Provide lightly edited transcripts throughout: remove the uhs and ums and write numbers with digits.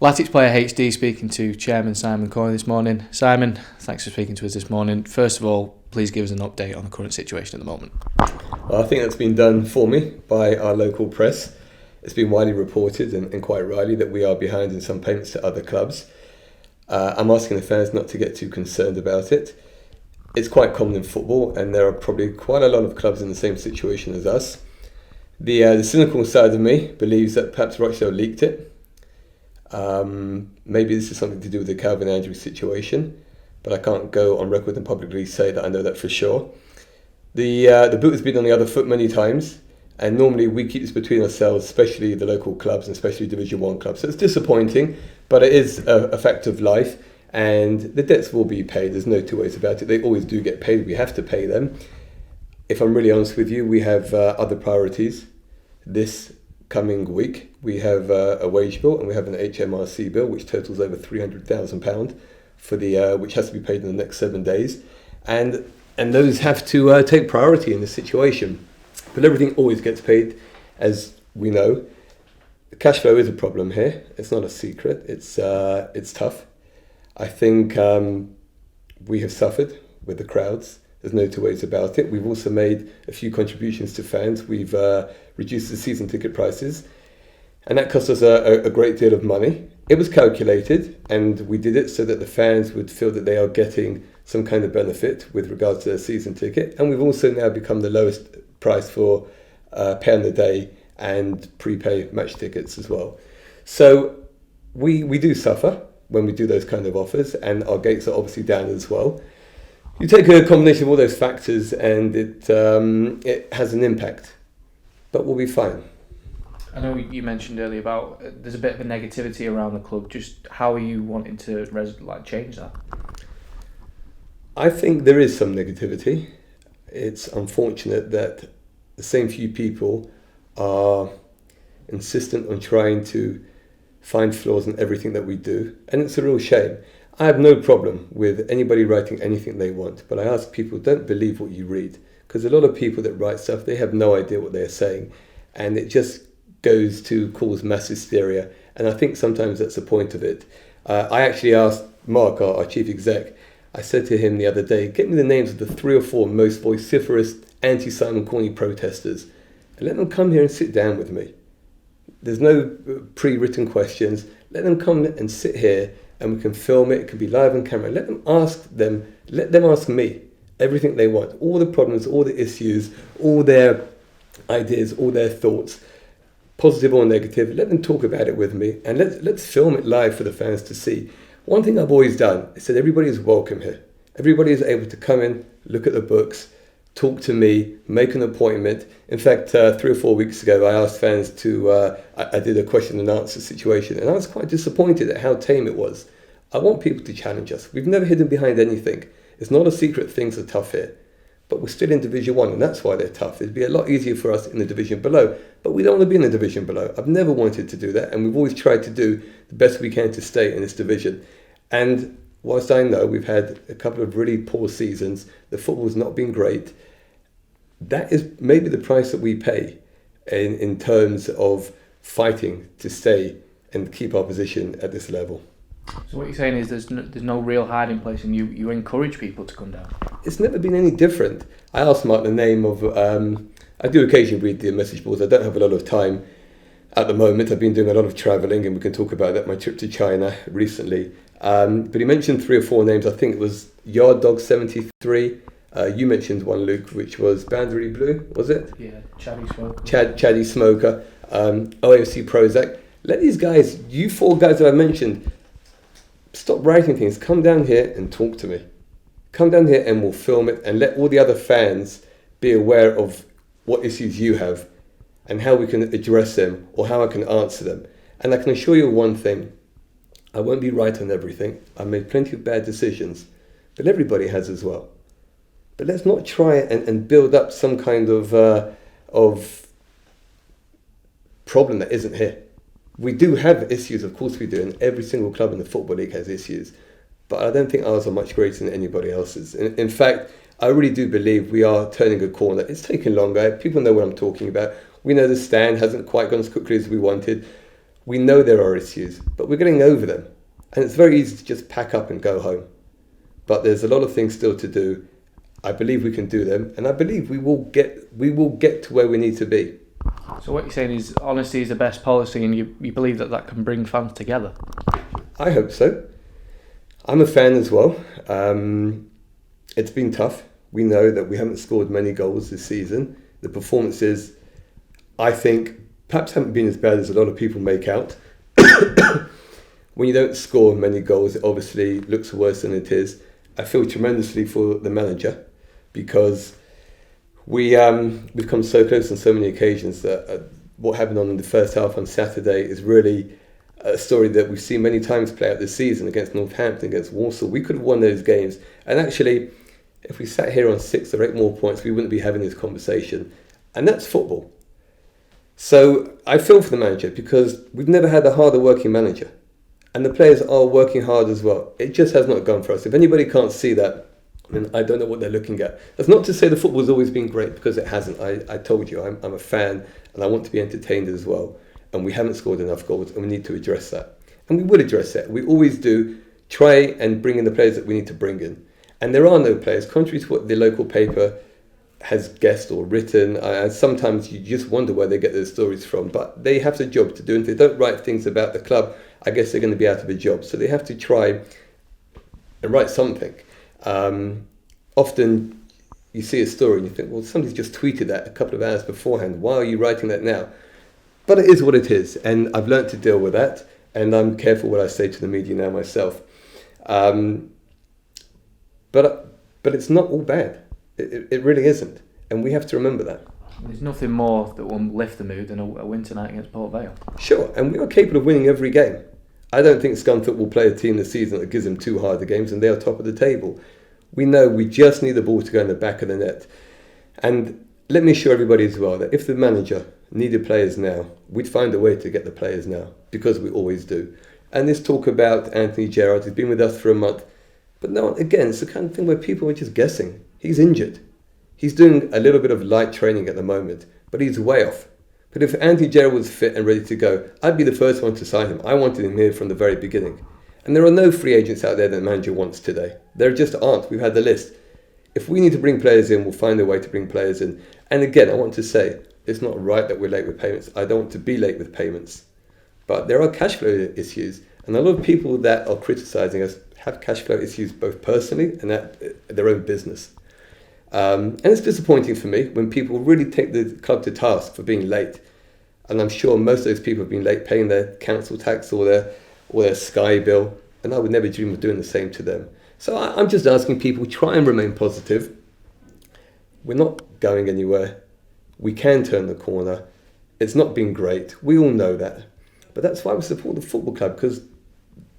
Latics Player HD speaking to Chairman Simon Corney this morning. Simon, thanks for speaking to us this morning. First of all, please give us an update on the current situation at the moment. Well, I think that's been done for me by our local press. It's been widely reported and quite rightly that we are behind in some payments to other clubs. I'm asking the fans not to get too concerned about it. It's quite common in football, and there are probably quite a lot of clubs in the same situation as us. The cynical side of me believes that perhaps Rochdale leaked it. Maybe this is something to do with the Calvin Andrews situation, but I can't go on record and publicly say that I know that for sure. The boot has been on the other foot many times, and normally we keep this between ourselves, especially the local clubs and especially Division 1 clubs. So it's disappointing, but it is a fact of life, and the debts will be paid. There's no two ways about it. They always do get paid. We have to pay them. If I'm really honest with you, we have other priorities this coming week. We have a wage bill and we have an HMRC bill which totals over £300,000 for which has to be paid in the next 7 days, and those have to take priority in this situation. But everything always gets paid, as we know. The cash flow is a problem here. It's not a secret. It's tough. I think we have suffered with the crowds. There's no two ways about it. We've also made a few contributions to fans. We've reduced the season ticket prices, and that cost us a great deal of money. It was calculated, and we did it so that the fans would feel that they are getting some kind of benefit with regards to their season ticket. And we've also now become the lowest price for pay on the day and prepay match tickets as well. So we do suffer when we do those kind of offers, and our gates are obviously down as well. You take a combination of all those factors and it has an impact, but we'll be fine. I know you mentioned earlier about there's a bit of a negativity around the club. Just how are you wanting to change that? I think there is some negativity. It's unfortunate that the same few people are insistent on trying to find flaws in everything that we do, and it's a real shame. I have no problem with anybody writing anything they want, but I ask people, don't believe what you read, because a lot of people that write stuff, they have no idea what they're saying, and it just goes to cause mass hysteria, and I think sometimes that's the point of it. I actually asked Mark, our chief exec, I said to him the other day, get me the names of the 3 or 4 most vociferous anti-Simon Corney protesters, and let them come here and sit down with me. There's no pre-written questions. Let them come and sit here, and we can film it. It can be live on camera. Let them ask me everything they want, all the problems, all the issues, all their ideas, all their thoughts, positive or negative. Let them talk about it with me, and let's film it live for the fans to see. One thing I've always done is said everybody is welcome here. Everybody is able to come in, look at the books, talk to me, make an appointment. In fact, 3 or 4 weeks ago, I asked fans to, I did a question and answer situation, and I was quite disappointed at how tame it was. I want people to challenge us. We've never hidden behind anything. It's not a secret things are tough here, but we're still in Division 1, and that's why they're tough. It'd be a lot easier for us in the division below, but we don't want to be in the division below. I've never wanted to do that, and we've always tried to do the best we can to stay in this division. And whilst I know we've had a couple of really poor seasons, the football's not been great, that is maybe the price that we pay in terms of fighting to stay and keep our position at this level. So what you're saying is there's no real hiding place, and you encourage people to come down? It's never been any different. I asked Mark the name of, I do occasionally read the message boards. I don't have a lot of time at the moment. I've been doing a lot of travelling, and we can talk about that, my trip to China recently. But he mentioned 3 or 4 names. I think it was Yard Dog 73. You mentioned one, Luke, which was Boundary Blue, was it? Yeah, Chatty Smoker. Chatty Smoker, OAFC Prozac. Let these guys, you 4 guys that I mentioned, stop writing things. Come down here and talk to me. Come down here and we'll film it, and let all the other fans be aware of what issues you have and how we can address them or how I can answer them. And I can assure you one thing, I won't be right on everything. I made plenty of bad decisions, but everybody has as well. But let's not try and build up some kind of problem that isn't here. We do have issues, of course we do, and every single club in the Football League has issues. But I don't think ours are much greater than anybody else's. In fact, I really do believe we are turning a corner. It's taken longer. People know what I'm talking about. We know the stand hasn't quite gone as quickly as we wanted. We know there are issues, but we're getting over them. And it's very easy to just pack up and go home. But there's a lot of things still to do. I believe we can do them, and I believe we will get to where we need to be. So what you're saying is honesty is the best policy, and you believe that can bring fans together? I hope so. I'm a fan as well. It's been tough. We know that we haven't scored many goals this season. The performances, I think, perhaps haven't been as bad as a lot of people make out. When you don't score many goals, it obviously looks worse than it is. I feel tremendously for the manager, because we've come so close on so many occasions that what happened on the first half on Saturday is really a story that we've seen many times play out this season against Northampton, against Walsall. We could have won those games. And actually, if we sat here on 6 or 8 more points, we wouldn't be having this conversation. And that's football. So I feel for the manager, because we've never had a harder working manager. And the players are working hard as well. It just has not gone for us. If anybody can't see that, then I don't know what they're looking at. That's not to say the football's always been great, because it hasn't. I told you, I'm a fan, and I want to be entertained as well. And we haven't scored enough goals, and we need to address that. And we will address that. We always do try and bring in the players that we need to bring in. And there are no players, contrary to what the local paper has guessed or written. Sometimes you just wonder where they get those stories from, but they have the job to do. And if they don't write things about the club, I guess they're going to be out of a job. So they have to try and write something. Often you see a story and you think, well, somebody's just tweeted that a couple of hours beforehand. Why are you writing that now? But it is what it is. And I've learned to deal with that. And I'm careful what I say to the media now myself. But it's not all bad. It really isn't. And we have to remember that. There's nothing more that will lift the mood than a win tonight against Port Vale. Sure, and we are capable of winning every game. I don't think Scunthorpe will play a team this season that gives them too hard the games, and they are top of the table. We know we just need the ball to go in the back of the net. And let me assure everybody as well that if the manager needed players now, we'd find a way to get the players now, because we always do. And this talk about Anthony Gerrard, he's been with us for a month. But no, again, it's the kind of thing where people are just guessing. He's injured. He's doing a little bit of light training at the moment, but he's way off. But if Anthony Gerrard was fit and ready to go, I'd be the first one to sign him. I wanted him here from the very beginning. And there are no free agents out there that the manager wants today. There just aren't. We've had the list. If we need to bring players in, we'll find a way to bring players in. And again, I want to say, it's not right that we're late with payments. I don't want to be late with payments. But there are cash flow issues. And a lot of people that are criticising us have cash flow issues both personally and at their own business. And it's disappointing for me when people really take the club to task for being late. And I'm sure most of those people have been late paying their council tax or their Sky bill. And I would never dream of doing the same to them. So I'm just asking people, try and remain positive. We're not going anywhere. We can turn the corner. It's not been great. We all know that. But that's why we support the football club, because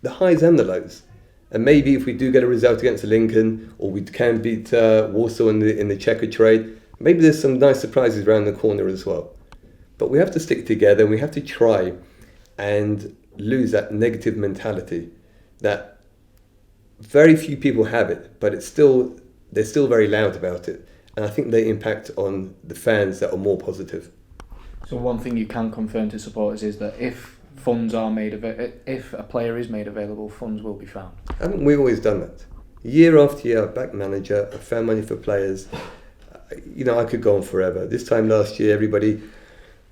the highs and the lows. And maybe if we do get a result against Lincoln, or we can beat Walsall in the checker trade, maybe there's some nice surprises around the corner as well. But we have to stick together, and we have to try and lose that negative mentality that very few people have it, but they're still very loud about it. And I think they impact on the fans that are more positive. So one thing you can confirm to supporters is that if funds are if a player is made available, funds will be found. Haven't we always done that? Year after year, I've backed manager, I've found money for players. I could go on forever. This time last year, everybody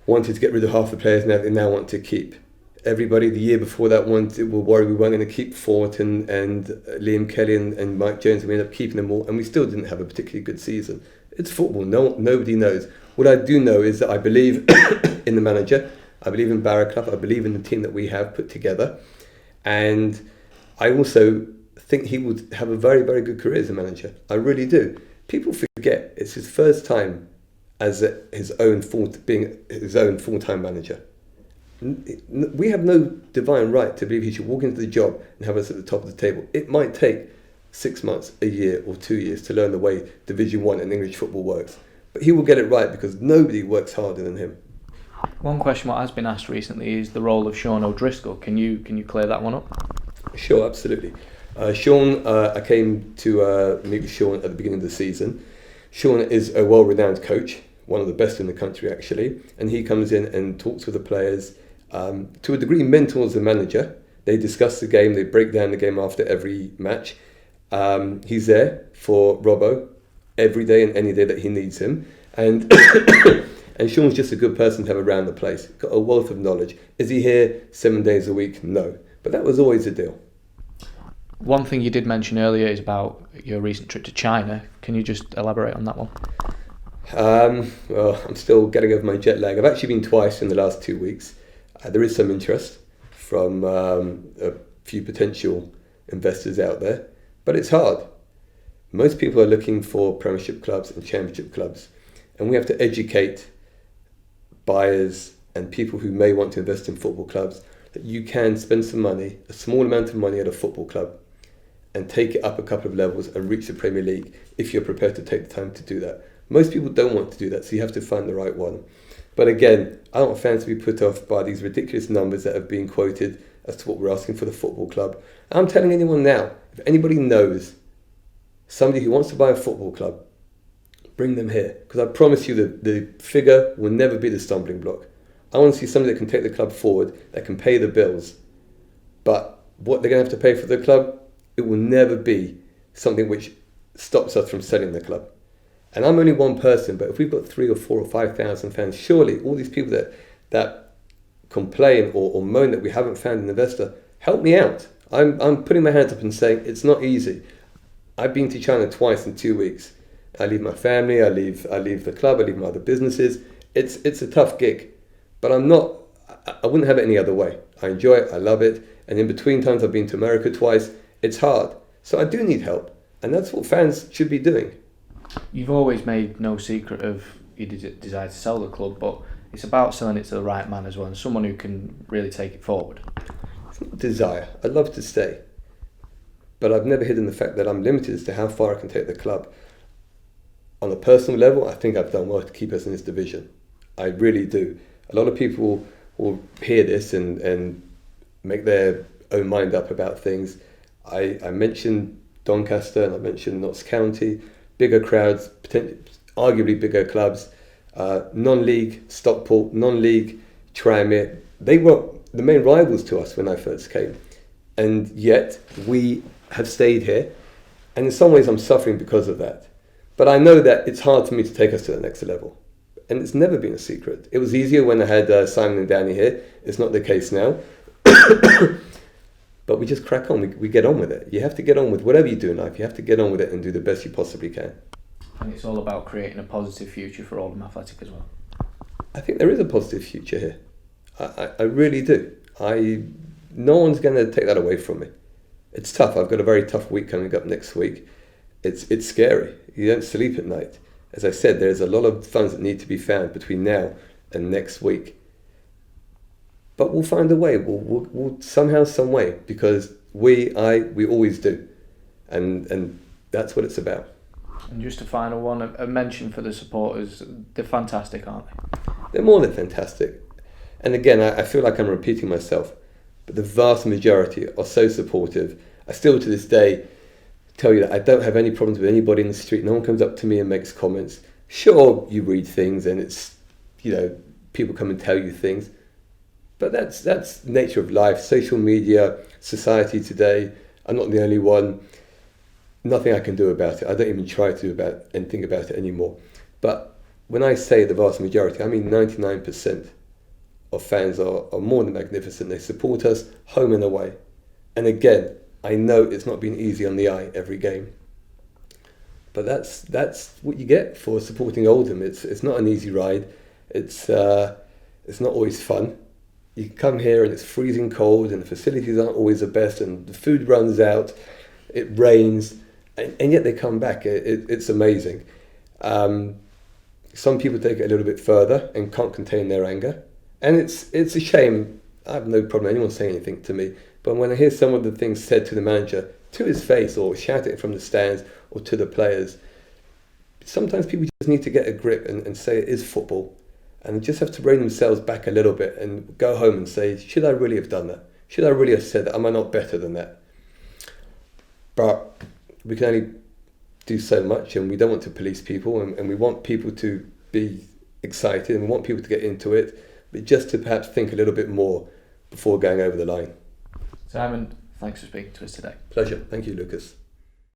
wanted to get rid of half the players, and they now want to keep. Everybody the year before that were worried we weren't going to keep Fort and Liam Kelly and Mike Jones, and we ended up keeping them all, and we still didn't have a particularly good season. It's football. Nobody knows. What I do know is that I believe in the manager, I believe in Barra Club, I believe in the team that we have put together, and I also think he would have a very, very good career as a manager. I really do. People forget it's his first time as his own full-time manager. We have no divine right to believe he should walk into the job and have us at the top of the table. It might take 6 months, a year or 2 years to learn the way Division 1 and English football works. But he will get it right because nobody works harder than him. One question what has been asked recently is the role of Sean O'Driscoll. Can you clear that one up? Sure, absolutely. Sean, I came to meet with Sean at the beginning of the season. Sean is a well-renowned coach, one of the best in the country actually, and he comes in and talks with the players To a degree, mentors the manager. They discuss the game, they break down the game after every match. He's there for Robbo every day and any day that he needs him. And and Sean's just a good person to have around the place. Got a wealth of knowledge. Is he here 7 days a week? No. But that was always the deal. One thing you did mention earlier is about your recent trip to China. Can you just elaborate on that one? Well, I'm still getting over my jet lag. I've actually been twice in the last 2 weeks. There is some interest from a few potential investors out there, but it's hard. Most people are looking for Premiership clubs and Championship clubs, and we have to educate buyers and people who may want to invest in football clubs that you can spend some money, a small amount of money at a football club, and take it up a couple of levels and reach the Premier League if you're prepared to take the time to do that. Most people don't want to do that, so you have to find the right one. But again, I don't want fans to be put off by these ridiculous numbers that have been quoted as to what we're asking for the football club. I'm telling anyone now, if anybody knows somebody who wants to buy a football club, bring them here. Because I promise you the figure will never be the stumbling block. I want to see somebody that can take the club forward, that can pay the bills. But what they're going to have to pay for the club, it will never be something which stops us from selling the club. And I'm only one person, but if we've got 3 or 4 or 5,000 fans, surely all these people that complain or moan that we haven't found an investor, help me out. I'm putting my hands up and saying it's not easy. I've been to China twice in 2 weeks. I leave my family, I leave the club, I leave my other businesses. It's a tough gig, but I wouldn't have it any other way. I enjoy it, I love it, and in between times I've been to America twice. It's hard, so I do need help, and that's what fans should be doing. You've always made no secret of your desire to sell the club, but it's about selling it to the right man as well, and someone who can really take it forward. It's not desire. I'd love to stay, but I've never hidden the fact that I'm limited as to how far I can take the club. On a personal level, I think I've done well to keep us in this division. I really do. A lot of people will hear this and make their own mind up about things. I mentioned Doncaster and I mentioned Notts County. Bigger crowds, arguably bigger clubs, non-league Stockport, non-league Tranmere. They were the main rivals to us when I first came, and yet we have stayed here, and in some ways I'm suffering because of that. But I know that it's hard for me to take us to the next level, and it's never been a secret. It was easier when I had Simon and Danny here. It's not the case now. But we just crack on, we get on with it. You have to get on with whatever you do in life. You have to get on with it and do the best you possibly can. And it's all about creating a positive future for Oldham Athletic as well. I think there is a positive future here. I really do. No one's going to take that away from me. It's tough. I've got a very tough week coming up next week. It's scary. You don't sleep at night. As I said, there's a lot of funds that need to be found between now and next week. But we'll find a way. We'll somehow, some way, because we always do, and that's what it's about. And just a final one, a mention for the supporters. They're fantastic, aren't they? They're more than fantastic. And again, I feel like I'm repeating myself, but the vast majority are so supportive. I still, to this day, tell you that I don't have any problems with anybody in the street. No one comes up to me and makes comments. Sure, you read things, and it's people come and tell you things. But that's the nature of life, social media, society today. I'm not the only one. Nothing I can do about it. I don't even try to do anything about it anymore. But when I say the vast majority, I mean 99% of fans are more than magnificent. They support us home and away. And again, I know it's not been easy on the eye every game. But that's what you get for supporting Oldham. It's not an easy ride. It's not always fun. You come here and it's freezing cold and the facilities aren't always the best and the food runs out, it rains, and yet they come back. It's amazing. Some people take it a little bit further and can't contain their anger, and it's a shame. I have no problem anyone saying anything to me, but when I hear some of the things said to the manager, to his face, or shout it from the stands or to the players, sometimes people just need to get a grip and say it is football. And just have to rein themselves back a little bit and go home and say, should I really have done that? Should I really have said that? Am I not better than that? But we can only do so much, and we don't want to police people, and we want people to be excited, and we want people to get into it. but just to perhaps think a little bit more before going over the line. Simon, thanks for speaking to us today. Pleasure. Thank you, Lucas.